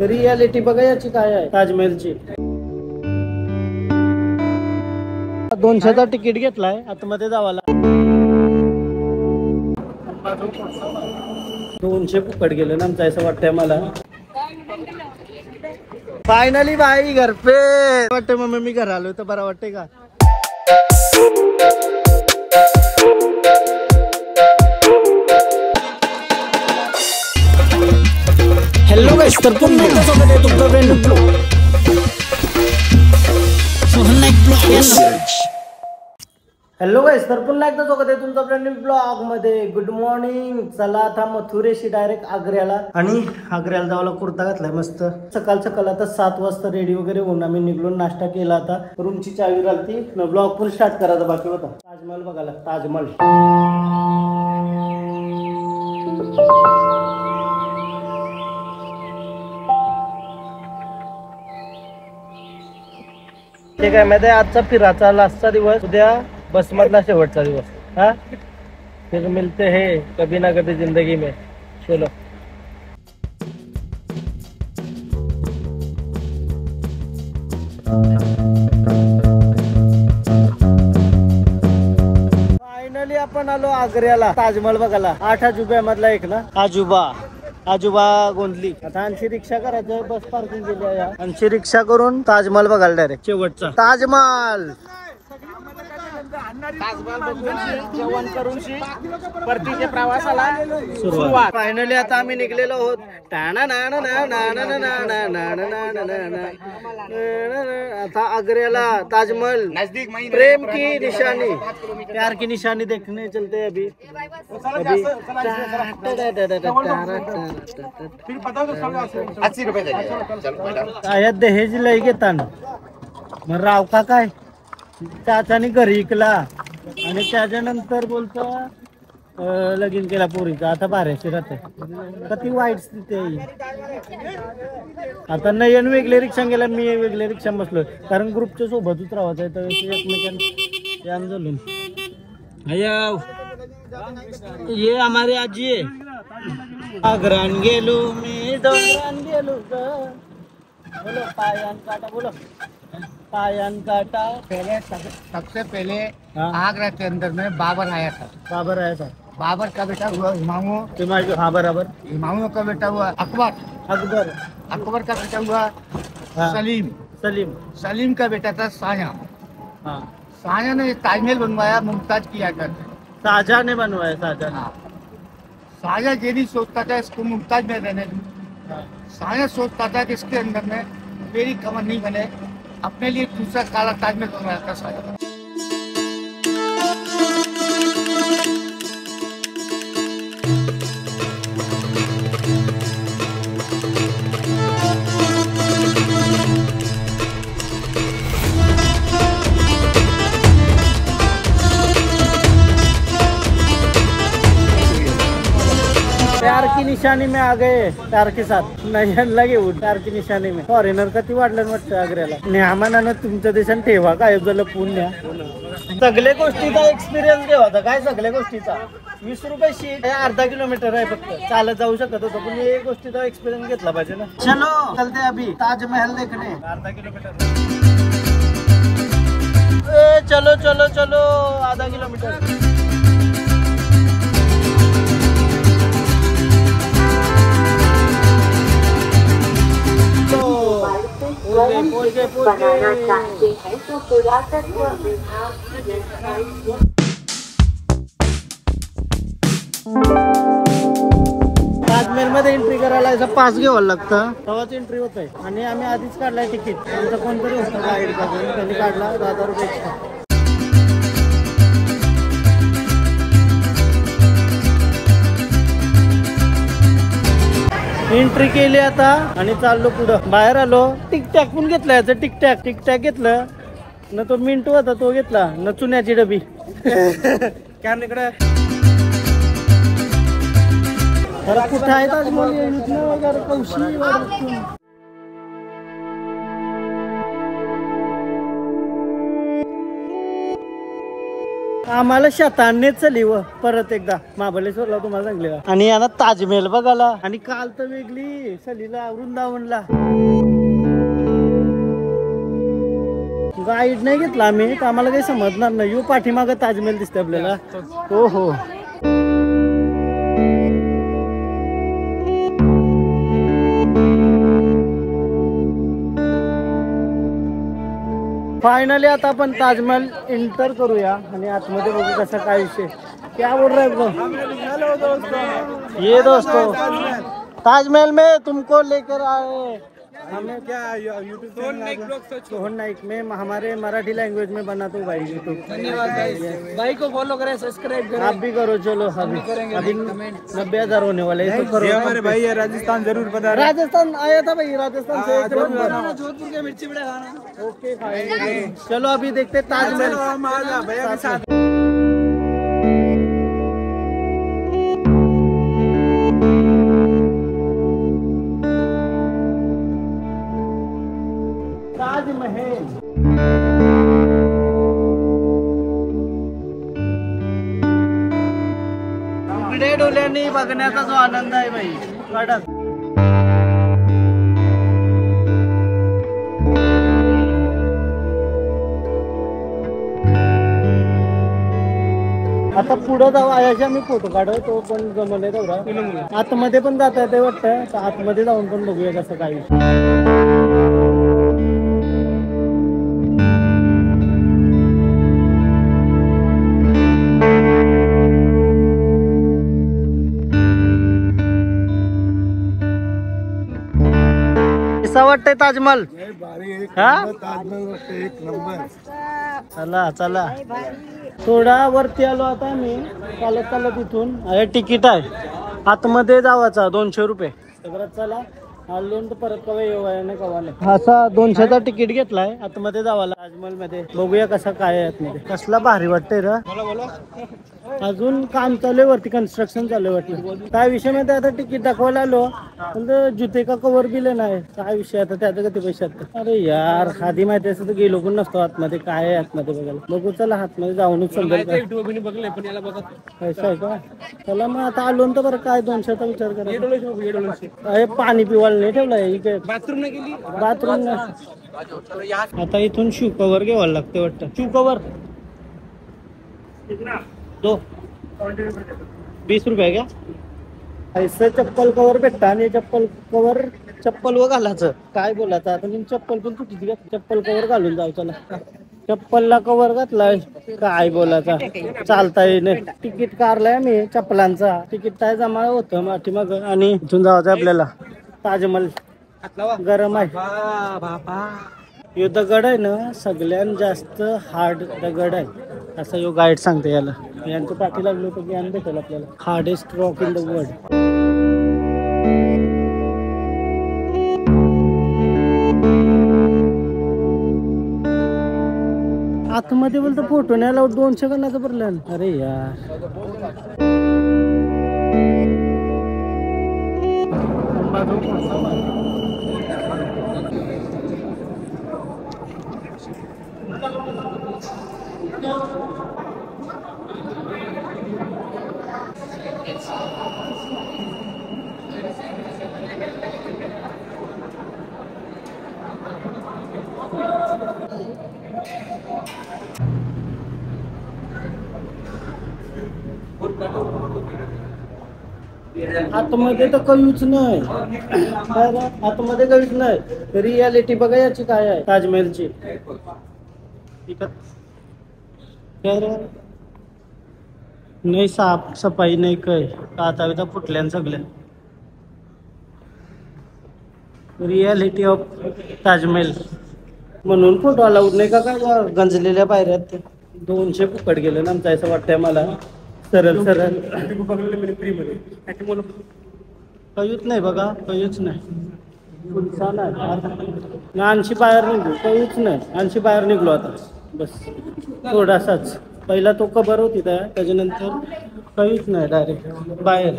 Reality बघा याची काय आहे ताजमहलची. 200चा तिकीट घेतलाय आतमध्ये जावाला. 200 फुकट गेलं ना आमचं असं वाटतंय मला. फायनली भाई घर पे वाटतंय. मम्मी मी घर आलो तर बरं वाटतंय का. हॅलो गाइस, तर पुन्हा एकदा स्वागत आहे तुमचं ब्रँड ब्लॉग. हॅलो गाइस, तर पुन्हा एकदा स्वागत आहे तुमचं ब्रँड ब्लॉग मध्ये. Good morning. चला आता मथुरेशी डायरेक्ट आग्र्याला. आणि आग्र्याला जायला कुर्ता घातलाय मस्त. सकाळ सकाळ आता 7 वाजता रेडी वगैरे होऊन आम्ही निघलो. नाश्ता केला. आता रूमची चावी राहती. ब्लॉग पण स्टार्ट करायचा बाकी होता. ताजमहल बघायला. ताजमहल ठीक आहे. माहिती आहे आजचा फिराचा लास्टचा दिवस, उद्या बस मधला शेवटचा दिवस. हा फिर मिलते हैं कभी ना कभी जिंदगी में. चलो. फायनली आपण आलो आग्र्याला ताजमहल बघायला. 8 अजुब्यामधला एक ना आजोबा गोंधली. आता 80 रिक्षा करायचं. बस पार्किंग केली आहे. 80 रिक्षा करून ताजमहल बघायला डायरेक्ट शेवटचा ताजमहल. जेवण करून परतीच्या प्रवासाला सुरुवात. फायनली आता आम्ही निघलेलो आहोत. आता आग्र्याला ताजमहल प्रेम की निशानी, प्यार की निशानी देखने चलते अभी. आयात दहेज लय घेताना मग राव का काय चाचानी घरी इकला आणि त्याच्यानंतर बोलतो लगीन केला पोरीचा. आता बाराशे राहते. किती वाईट स्थिती आहे. आता नयन वेगळे रिक्षा गेला, मी वेगळे रिक्षा बसलोय. कारण ग्रुपच्या सोबतच राहायचं आहे तर एकमेकांना आंदोलन. ये हमारे आजी आहे. आग्रान गेलो मी दौरान गेलो ग. बोलो पायान काटा. बोलो पायन काटा. पहले सबसे पहले आगरा के अंदर में बाबर आया था. बाबर का बेटा हुआ हुमायूं. हाँ बराबर. हुमायूं का बेटा हुआ अकबर का बेटा हुआ सलीम का बेटा था शाहजहां. शाहजहां ने ताजमहल बनवाया. मुमताज की याद करते. शाहजहां ने बनवाया. शाहजहां ये नहीं सोचता था इसको मुमताज में रहने दूं. शाहजहां सोचता था कि इसके अंदर में मेरी कमर नहीं बने. अपने लिए दूसरा काला ताजमहल बनवाया था शाहजहां. प्यार की निशानी में आ गए. प्यार के साथ नयन लगे प्यार की निशानी में. फॉरेनर किती वाढलं वाटतं आग्र्याला. नेहमानानं तुमच्या देशात ठेवा काय झालं पुण्य. सगळ्या गोष्टीचा एक्सपिरियन्स घेवायचा. काय सगळ्या गोष्टीचा 20 रुपये शीट. 1/2 किलोमीटर आहे फक्त. चालत जाऊ शकत होतो पण एक गोष्टीचा एक्सपिरियन्स घेतला पाहिजे ना. चलो चलते अभी ताजमहल देखने. 1/2 किलोमीटर. चलो चलो चलो 1/2 किलोमीटर. बनाना चाहते हैं तो पुरातत्व विभाग की वेबसाइट. ताजमहल मध्ये एंट्री करायला असं पास घ्यावं लागतं तेव्हाच एंट्री होत आहे. आणि आम्ही आधीच काढलाय तिकीट. आमचं कोणतरी होतं गाईड करून त्यांनी काढला 10,000 रुपये एक्स्ट्रा. एंट्री केली आता आणि चाललो पुढं. बाहेर आलो. टिकटॅक पण घेतला. याचं टिकटॅक घेतलं न. तो मिंटू होता तो घेतला न. चुन्याची डबी. कॅन इकडे कुठं आहे ताजमहल. कौशी आम्हाला शतानेच चली व परत एकदा महाबळेश्वरला तुम्हाला सांगले आणि यांना ताजमहल बघायला आणि काल तर वेगळी सलीला वृंदावनला गाईड नाही घेतला आम्ही तर आम्हाला काही समजणार नाही. यू पाठीमागं ताजमहल दिसते आपल्याला. हो हो फायनली आता आपण ताजमहल एंटर करूया आणि आतमध्ये बघू कसा काय विषय. क्या बोल रहे हो ये दोस्तों ताजमहल में तुमको लेकर आए हमें क्या यूट्यूब सोहन नाइक में हमारे मराठी लैंग्वेज में बना तो भाई यूट्यूब. धन्यवाद भाई को फॉलो करें सब्सक्राइब करें. आप भी करो. चलो अभी 90,000 होने वाले हैं तो करो. हमारे भाई है राजस्थान जरूर बता. राजस्थान आया था भाई राजस्थान से जोधपुर के मिर्ची बड़ा खाना. ओके चलो अभी देखते ताजमहल भैया के साथ. ताजमहल उघडे डोळ्यांनी बघण्याचा जो आनंद आहे भाई कडक. आता पुढे जाऊ याचे आम्ही फोटो काढू तो पण जमले तेवढा. आतमध्ये पण जाता येते वाटतं तर आतमध्ये जाऊन पण बघूया कसं काही. कसा वाटतंय ताजमहल. एक नंबर. चला चला थोडा वरती आलो आता मी चालत इथून. हे तिकीट आहे आतमध्ये जावाचा 200 रुपये. चला आलो तर परत कवा येऊ कवा नाही. असा 200चा तिकीट घेतलाय आतमध्ये जावाला ताजमहल मध्ये. बघूया कसा काय आहे आतमध्ये. कसला भारी वाटतंय र. अजून काम चालू आहे वरती कन्स्ट्रक्शन चालू आहे वाटलं. काय विषय माहिती आता तिकीट दाखवायला आलो पण जुते का कवर बिले नाही. काय विषय आता त्याचं किती पैसे आहेत. अरे यार आधी माहिती असं तर गेलो पण नसतो आतमध्ये काय आहे आतमध्ये बघायला. बघू चला आतमध्ये जाऊनच समजेल पैसा आहे का. चला मग आता आलो तर बरं काय 200चा विचार करा. हे पाणी पिवायला नाही ठेवलंय इकडे. बाथरूम आता इथून शू कवर घ्यावं लागते वाटतं. शू कवर 20 रुपये क्या. ऐसं चप्पल कवर भेटतं आणि चप्पल व घालायचं. काय बोलायचं आता मी चप्पल पण तुटी चप्पल कवर घालून जाऊ. चला चप्पलला कवर घातलाय. काय बोलायचा चालता येईल. तिकीट काढलाय मी चप्पलांचा. तिकीट काय जमा होतं माठी मग आणि इथून जायचं आपल्याला. ताजमहल गरम आहे. यो दगड आहे ना सगळ्यात जास्त हार्ड दगड आहे असं यो गाईड सांगते. याला यांचं पाठी लागलो तर ज्ञान भेटेल आपल्याला. Hardest rock in the world. आतमध्ये बोलतो फोटो नाही लावत 200 करण्याचं भरलं. अरे यार आतमध्ये तर काहीच नाही. आतमध्ये काहीच नाही. रियालिटी बघा याची काय आहे ताजमहलची. नाही साफ सफाई नाही काय. आता विधा फुटल्यान सगळ्या. रियालिटी ऑफ ताजमहल म्हणून फोटो अलाउड नाही का काय. गंजलेल्या पायऱ्यात 200 फुकट गेलं ना आमचं असं वाटतंय मला. सरळ काहीच नाही बघा काहीच नाही. आणशी बाहेर निघलो काहीच नाही. आणशी बाहेर निघलो आता बस थोडासाच. पहिला तो कबर होती त्याच्यानंतर काहीच नाही. डायरेक्ट बाहेर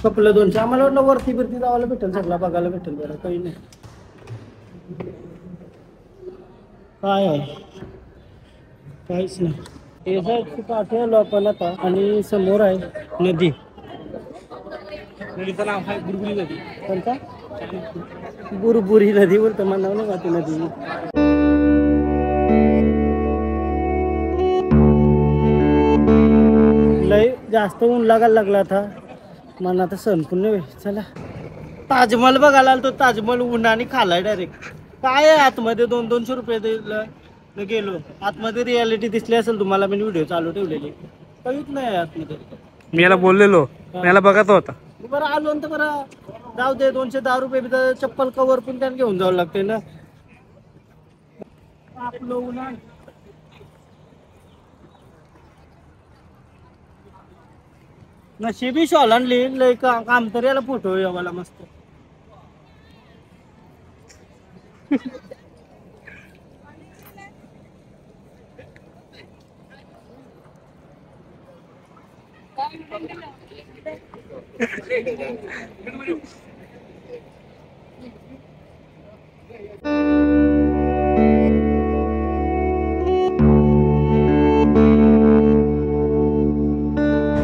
कपलं 200. आम्हाला वाटलं वरती बिरती जावायला भेटेल सगळं बघायला भेटेल. बरं काही नाही. काय आहे काहीच नाही. पाठी आलो आपण आता आणि समोर आहे नदी. नदीचं नाव आहे बुरबुरी नदी. कोणता? बुरबुरी नदी बोलतो म्हणावं ना ती नदी. लय जास्त ऊन लागायला लागला आता मला आता सण पुण्य होईल. चला ताजमहल बघायला आलो. तो ताजमहल उन्हाने खालाय डायरेक्ट. काय आहे आतमध्ये 200-200 रुपये दिलं गेलो. आतमध्ये रियालिटी दिसली असेल तुम्हाला. मी व्हिडिओ चालू ठेवलेली. काहीच नाही आतमध्ये. मी याला बोललेलो, याला बघत होता. बरं आलो तर बरं जाऊ दे. 210 रुपये बी तर चप्पल कवर पण त्याने घेऊन जावं लागते ना आपलं उन्हा. नशिबी शॉल आणली लय काम तर याला फोटो यावाला मस्त.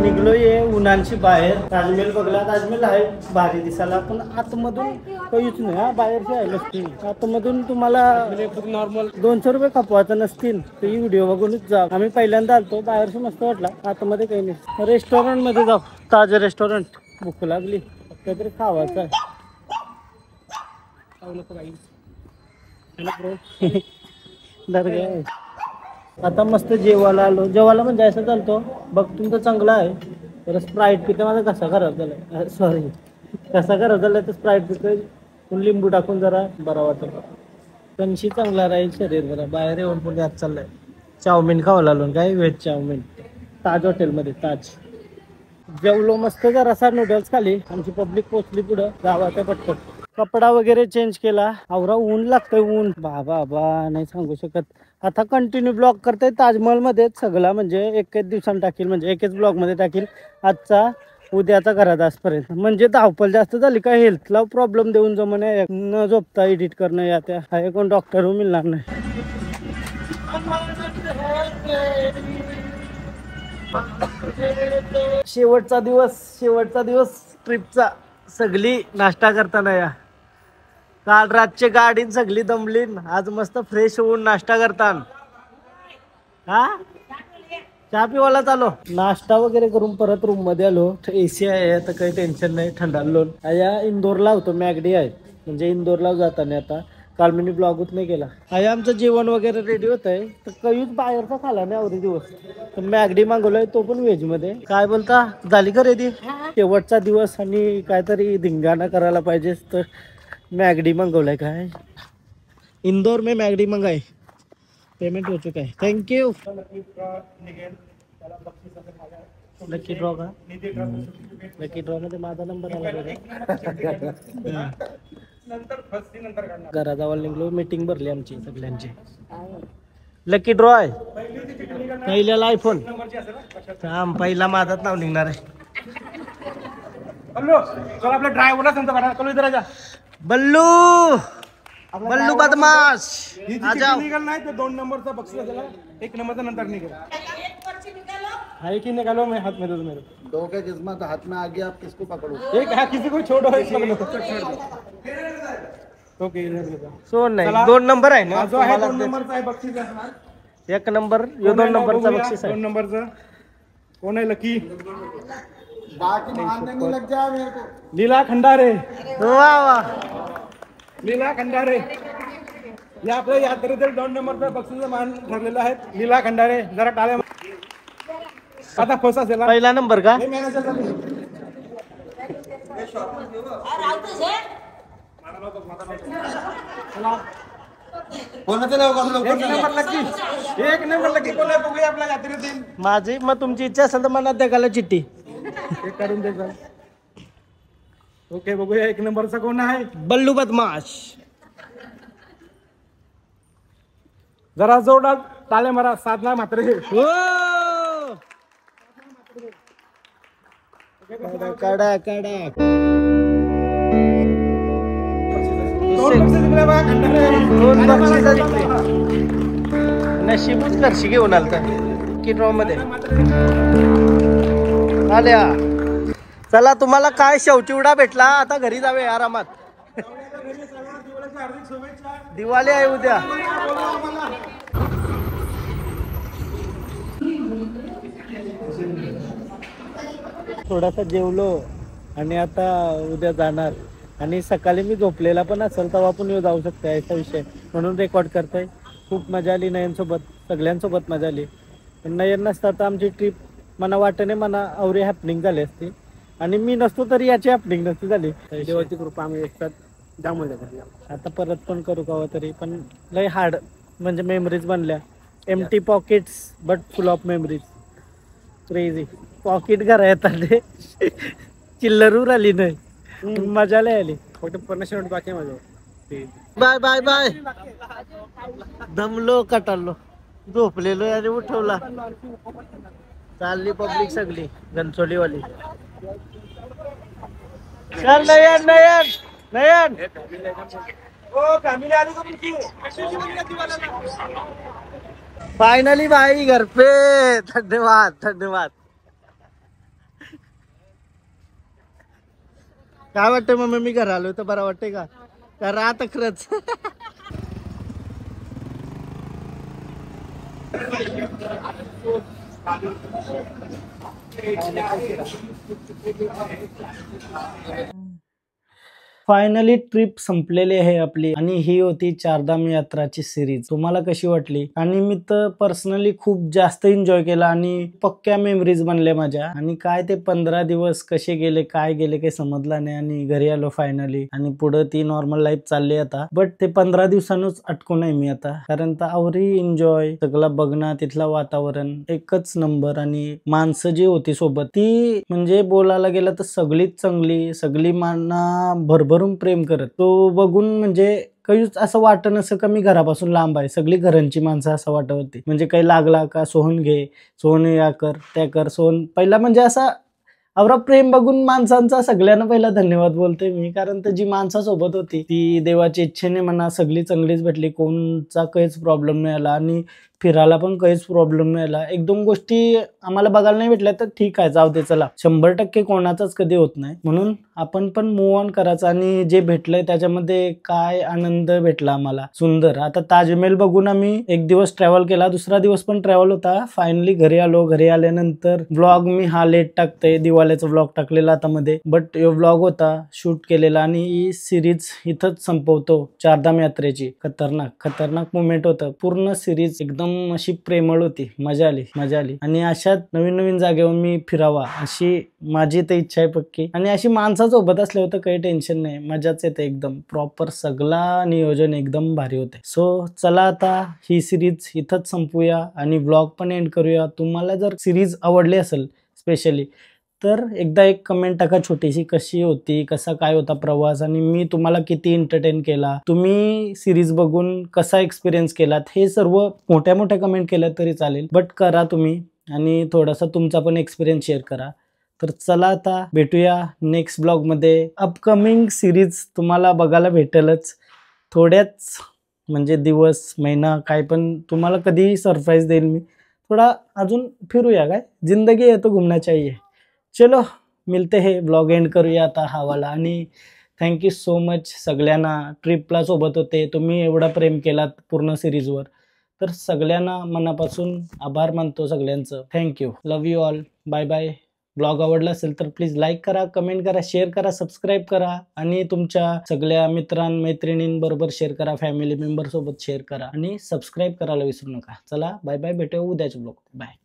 निघलो ये उन्हांची बाहेर. ताजमहल बघला. ताजमहल आहे भारी दिसायला पण आतमधून काहीच नाही. हा बाहेरची आहे नसतील. आतमधून तुम्हाला नॉर्मल 200 रुपये खपवायचं नसतील तर ही व्हिडिओ बघूनच जा. आम्ही पहिल्यांदा आलतो. बाहेरचं मस्त वाटला. आतमध्ये काही नाही. रेस्टॉरंट मध्ये जाऊ. ताज रेस्टॉरंट. भूक लागली काहीतरी खावायचं आहे. दर्गा आहे. आता मस्त जेवायला आलो. जेवायला म्हणजे असं चालतो बघ तुमचं चांगलं आहे तर स्प्राईट पितं. माझा कसा खराब झालाय. सॉरी कसा खराब झालाय तर स्प्राईट पितं. लिंबू टाकून जरा बरा वाटत. कणशी चांगला राहील शरीर जरा. बाहेर येऊन पुढे आज चाललाय. चाऊमिन खावायला आलो. काय व्हेज चाऊमिन ताज हॉटेलमध्ये. ताज जेवलो मस्त. जरासा नूडल्स खाली. आमची पब्लिक पोचली पुढं गावाच्या पटपट. कपडा वगैरे चेंज केला. आवरा ऊन लागतंय. ऊन बाबा नाही सांगू शकत. आता कंटिन्यू ब्लॉग करते ताजमहल मध्ये सगळा म्हणजे एकच दिवसांनी टाकील. म्हणजे एकच ब्लॉग मध्ये टाकील. आजचा उद्याचा घरात आजपर्यंत. म्हणजे धावपल जास्त झाली का हेल्थला प्रॉब्लेम देऊन जमणे न झोपता एडिट करणं या त्या हा कोण डॉक्टर मिळणार नाही. शेवटचा दिवस ट्रिपचा. सगळी नाश्ता करताना या. काल रातची गाडीन सगळी दमलीन. आज मस्त फ्रेश होऊन नाश्ता करतान. हा चहा पिवायला चालो. नाश्ता वगैरे करून परत रूम मध्ये आलो. AC आहे आता काही टेन्शन नाही. थंडालो. या इंदोरला होतो. मॅगडी आहे म्हणजे इंदोरला जाताना. आता काल मी ब्लॉगच नाही केला. आया आमचं जेवण वगैरे रेडी होत आहे तर कहीच बाहेरचा खाला नाही आवरी दिवस. तर मॅगडी मागवलाय तो पण व्हेज मध्ये. काय बोलता झाली का रेडी? शेवटचा दिवस आणि काहीतरी धिंगाणा करायला पाहिजे तर मॅगडी मागवलाय. काय इंदोर में मॅगडी मंगाई. पेमेंट हो चुका है. थँक्यू. लकी ड्रॉ का? लकी ड्रॉ मध्ये माझा नंबर आला. घराजवळ निघलो. मीटिंग भरली आमची सगळ्यांची. लकी ड्रॉ आहे. पहिल्याला आयफोन. पहिला माझाच नाव निघणार आहे. आपल्या ड्रायव्हरला सांगतो बघा. कलो इधर आजा. बल्लू बदमाश. निघाल नाही तर 2 नंबरचा बक्षीस असेल. 1 नंबरचा नंतर निघेल. है कि निकालो मैं हाथ में दो मेरे. 2 के किस्मत हाथ में आ गया. आप किसको पकड़ो? एक है किसी को छोड़ो. एक पकड़ो. ओके सोन नाही. 2 नंबर आहे ना. जो आहे 2 नंबरचा आहे बक्षीस असणार. 1 नंबर. 2 नंबरचा बक्षीस आहे. 2 नंबरचा कोण आहे? लकी. बाकी मारने नहीं लग जाए मेरे को. लीला खंडारे. वा वा. लीला खंडारे या आपल्या यात्रेतील 2 नंबरचा बक्षीस मान ठरलेला आहे. लीला खंडारे जरा टाळ्या. आता फसा असेल. पहिला नंबर का? एक नंबर लकी कोण आहे बघूया आपल्या यात्रेतील. माझी मग तुमची इच्छा असेल तर मनात द्यायला चिठ्ठी. एक काढून द्यायचा. ओके बघूया 1 नंबरचा कोण आहे? बल्लू बदमाश. जरा जोरदार टाळे मारा. साधना मात्र काढा. 2 बक्षीस. नशीबच करशी घेऊन आलता. लकी ड्रॉ मध्ये आल्या. चला तुम्हाला काय शेवचिवडा भेटला. आता घरी जावे आरामात. दिवाळी आहे उद्या. थोडासा जेवलो आणि आता उद्या जाणार. आणि सकाळी मी झोपलेला पण असेल तेव्हा पण येऊ जाऊ शकते असा विषय म्हणून रेकॉर्ड करतोय. खूप मजा आली नयनसोबत, सगळ्यांसोबत मजा आली. पण नयन नसता तर आमची ट्रिप मना वाटेने मना अवरी हॅपनिंग झाली असती आणि मी नसतो तरी याची हॅपनिंग नसती झाली. देवाची कृपा आम्ही एकसाथ जाम मजा करतो. आता परत पण करू का तरी पण लय हार्ड म्हणजे मेमरीज बनल्या. Empty pockets but full of memories. Crazy. Pocket घरा येतात चिल्लर आली नाही. मजा लय आली. फक्त 50 मिनिट बाकी आहे माझं. Bye bye bye. दमलो कटाळलो झोपलेलो आणि उठवला. चालली पब्लिक सगळी घनसोलीवाली. चल नयन नयन नयन. फाइनली भाई घर पे. धन्यवाद धन्यवाद. काय वाटतंय मम्मी मी घर आलोय तर बरं वाटतंय का? राहत खरंच. फायनली ट्रिप संपलेली आहे आपली आणि ही होती चारधाम यात्राची सिरीज. तुम्हाला कशी वाटली? आणि मी तर पर्सनली खूप जास्त एन्जॉय केला आणि पक्क्या मेमरीज बनल्या माझ्या. आणि काय ते 15 दिवस कसे गेले काय गेले काही समजला नाही आणि घरी आलो फायनली. आणि पुढे ती नॉर्मल लाईफ चालली आता. बट ते 15 दिवसांच अटकून आहे मी आता. कारण तर आवरी एन्जॉय सगळं बघणं, तिथलं वातावरण एकच नंबर. आणि माणसं जी होती सोबत ती म्हणजे बोलायला गेलं तर सगळीच चांगली, सगळी माना भरभरून प्रेम करत. तो बघून म्हणजे काहीच असं वाटत नसं का मी घरापासून लांब आहे. सगळी घरांची माणसं असं वाटत होती. म्हणजे काही लागला का सोहन घे, सोहन या कर त्या कर, सोहन पहिला म्हणजे असा आवरा प्रेम बघून माणसांचा सगळ्यांना पहिला धन्यवाद बोलते मी. कारण तर जी माणसासोबत होती ती देवाच्या इच्छेने म्हणा सगळी चांगलीच भेटली. कोणचा काहीच प्रॉब्लेम नाही आला आणि फिरायला पण काहीच प्रॉब्लेम नाही आला. 1-2 गोष्टी आम्हाला बघायला नाही भेटल्या तर ठीक आहे जाऊ दे चला. 100% कोणाचाच कधी होत नाही म्हणून आपण पण मूव्ह ऑन करायचं. आणि जे भेटलंय त्याच्यामध्ये काय आनंद भेटला आम्हाला सुंदर. आता ताजमहल बघून आम्ही 1 दिवस ट्रॅव्हल केला, दुसरा दिवस पण ट्रॅव्हल होता. फायनली घरी आलो. घरी आल्यानंतर व्लॉग मी हा लेट टाकते. दिवाळीचा व्लॉग टाकलेला आता मध्ये. बट व्लॉग होता शूट केलेला आणि ही सिरीज इथंच संपवतो. चारधाम यात्रेची खतरनाक मुवमेंट होतं. पूर्ण सिरीज एकदम अशी प्रेमळ होती. मजा आली. आणि अशात नवीन जागेवर मी फिरावा अशी माझी तर इच्छा आहे पक्की. आणि अशी माणसासोबत असले होतं काही टेन्शन नाही, मजाच येते एकदम. प्रॉपर सगळा नियोजन एकदम भारी होते. सो चला आता ही सिरीज इथंच संपूया आणि व्लॉग पण एंड करूया. तुम्हाला जर सिरीज आवडली असेल स्पेशली तर एकदा एक कमेंट टाका छोटीशी, कशी होती, कसा काय होता प्रवास आणि मी तुम्हाला किती एंटरटेन केला, तुम्ही सिरीज बघून कसा एक्सपिरियन्स केलात, हे सर्व मोठ्या कमेंट केलं तरी चालेल. बट करा तुम्ही आणि थोडासा तुमचा पण एक्सपिरियन्स शेअर करा. तर चला आता भेटूया नेक्स्ट ब्लॉगमध्ये. अपकमिंग सिरीज तुम्हाला बघायला भेटेलच थोड्याच म्हणजे दिवस महिना काय पण तुम्हाला कधीही सरप्राईज देईल मी. थोडा अजून फिरूया, काय जिंदगी है तो घूमना चाहिए. चलो मिलते हैं. ब्लॉग एंड करूया आता हा वाला. आणि थँक्यू सो मच सगळ्यांना. ट्रिपला सोबत होते तुम्ही, एवढा प्रेम केलात पूर्ण सिरीजवर, तर सगळ्यांना मनापासून आभार मानतो सगळ्यांचं. Thank you. Love you all. Bye bye. Blog आवडला असेल तर प्लीज लाईक करा, कमेंट करा, शेअर करा, सबस्क्राईब करा आणि तुमच्या सगळ्या मैत्रिणींबरोबर शेअर करा, फॅमिली मेंबर सोबत शेअर करा आणि सबस्क्राईब करायला विसरू नका. चला बाय बाय. भेटूया उद्याच्या ब्लॉग. बाय.